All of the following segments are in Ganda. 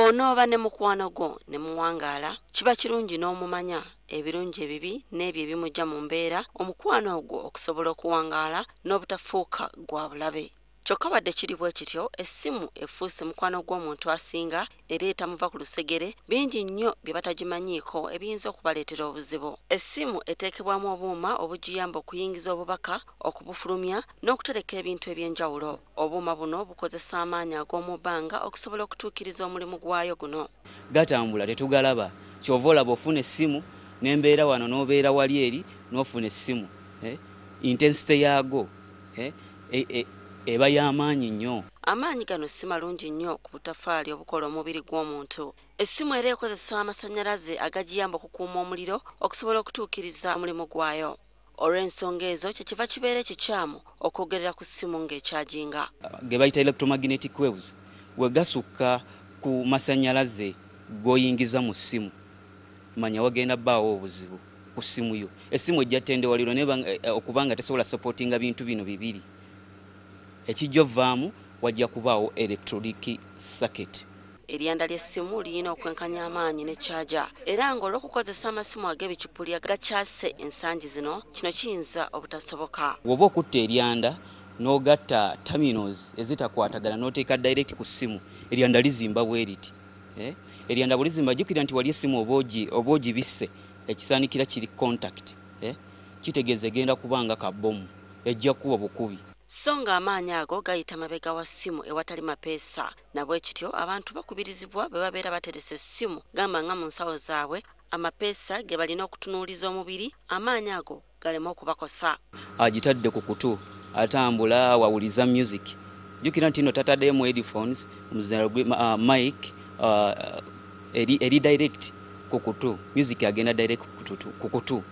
bw'onooba ne mukwano gwo ne muwangaala kiba kirungi n'omumanya ebirungi ebibi n'ebyo ebimujja mu mbeera omukwano ogwo okusobola okuwangaala n'obutafuuka gwa bulabe. Kyokka wadde kiri bwe kityo essimu efuuse mukwano gw'omuntu asinga era etamuva ku lusegere bingi nnyo bye batagimanyiiko ebiyinza okubaleetera obuzibu. Essimu eteekebwamu obuuma obugiyamba okuyingiza obubaka okubufulumya n'okutereka ebintu eby'enjawulo. Obuuma buno bukozesa amaanyi ag'omu bbanga okusobola okutuukiriza omulimu gwayo guno. Gatambula tetugalaba kyova olaba ofuna essimu n'embeera wano n'obeera wali eri n'ofuna essimu intensity yaago eba y'amaanyi nnyo. Amaanyi gano si malungi nnyo ku butafaali obukola omubiri gw'omuntu. Essimu era ekozesa amasannyalaze agagiyamba okukuuma omuliro okusobola okutuukiriza omulimu gwayo. Olw'ensonga ezo kyekiva kibeera ekikyamu okwogerera ku ssimu ng'ekyaginga. Ge bayita electromagnetic waves we gasukka ku masannyalaze g'oyingiza mu ssimu manya wagenda bbaawo obuzibu ku ssimu yo. Essimu ejja ttendewaliro okubanga tesobola supportinga bintu bino bibiri. Ekijja ovaamu wajja kubaawo electronic circuit. Eryanda ly'essimu liyina okwenkanya amaanyi ne kyaja era ng'olw'okukozesa amasimu ag'ebicupuli agakyase ensangi zino kino kiyinza obutasoboka. Bw'oba okutta eryanda n'ogatta terminals ezitakwatagana n'oteeka direct ku ssimu eryanda lizimba bwe riti. Eryanda bwe lizimba jjukira nti wali essimu oba ogibisse ekisaanikira kiri contact kitegeeza egenda kubanga kabbomu ejja kuba bukubi. So nga amaanyi ago gayita mabega wa ssimu ewatali mapeesa nabwe kityo abantu bakubirizibwa bwe babeera bateresa essimu gamba nga mu nsawo zaabwe amapeesa ge balina okutunuuliza omubiri amaanyi ago galeme okubakosa. Agitadde ku kutu atambula wawuliza music jjukira nti nno tataddemu headphones mic eri direct ku kutu music agenda direct ku kutu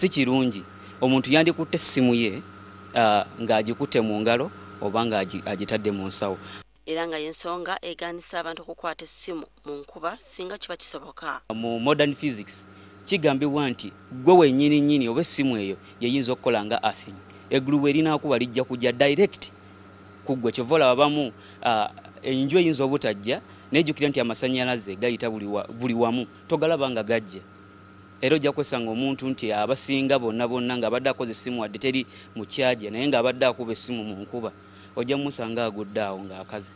si kirungi. Omuntu yandikutte essimu ye ng'agikutte mu ngalo oba ng'agitadde mu nsawo. Era nga y'ensonga egaanisa abantu okukwata essimu mu nkuba singa kiba kisoboka. Mu modern physics kigambibwa nti gwe wennyini nnyini oba essimu eyo yeyinza okukola nga earthing. Eggulu bwe linaakuba lijja kujja direct ku ggwe. Kyova olaba abamu enju eyinza obutajja naye jjukira nti amasannyalaze gayita buli wamu togalaba nga gajja. Era ojja kwesanga omuntu nti abasinga bonna ng'abadde akoze essimu wadde teri mu kyaja naye ng'abadde akuba essimu mu nkuba ojja musanga agudde awo ng'akaze.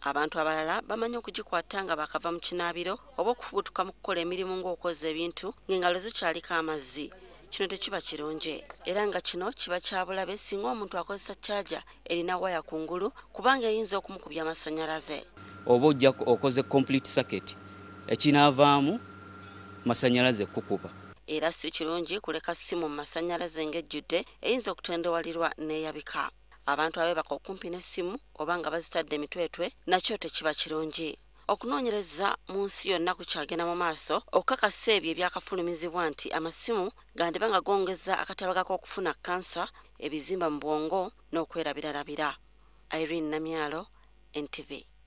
Abantu abalala bamanyi okugikwata nga bakava mu kinaabiro oba okufubutuka mu kukola emirimu ng'okoza ebintu ng'engalo zikyaliko amazzi. Kino tekiba kirungi era nga kino kiba kya bulabe singa omuntu akozesa kyaja erina waya kungulu kubanga eyinza okumukubya amasannyalaze. Oba ojja okoze complete circuit ekinaavaamu masannyalaze kukuba. Era si kirungi kuleka ssimu mu masannyalaze ng'ejjudde eyinza okutendewalirwa n'eyabika. Abantu abeebaka okumpi n'essimu oba nga bazitadde emitwetwe nakyo tekiba kirungi. Okunoonyereza mu nsi yonna kukyagenda mu maaso okukakasa ebyo ebyakafulumizibwa nti amasimu gandiba nga gongeza akatabaga k'okufuna kansa, ebizimba mu bwongo n'okwerabiralabira. Irene Namyalo, NTV.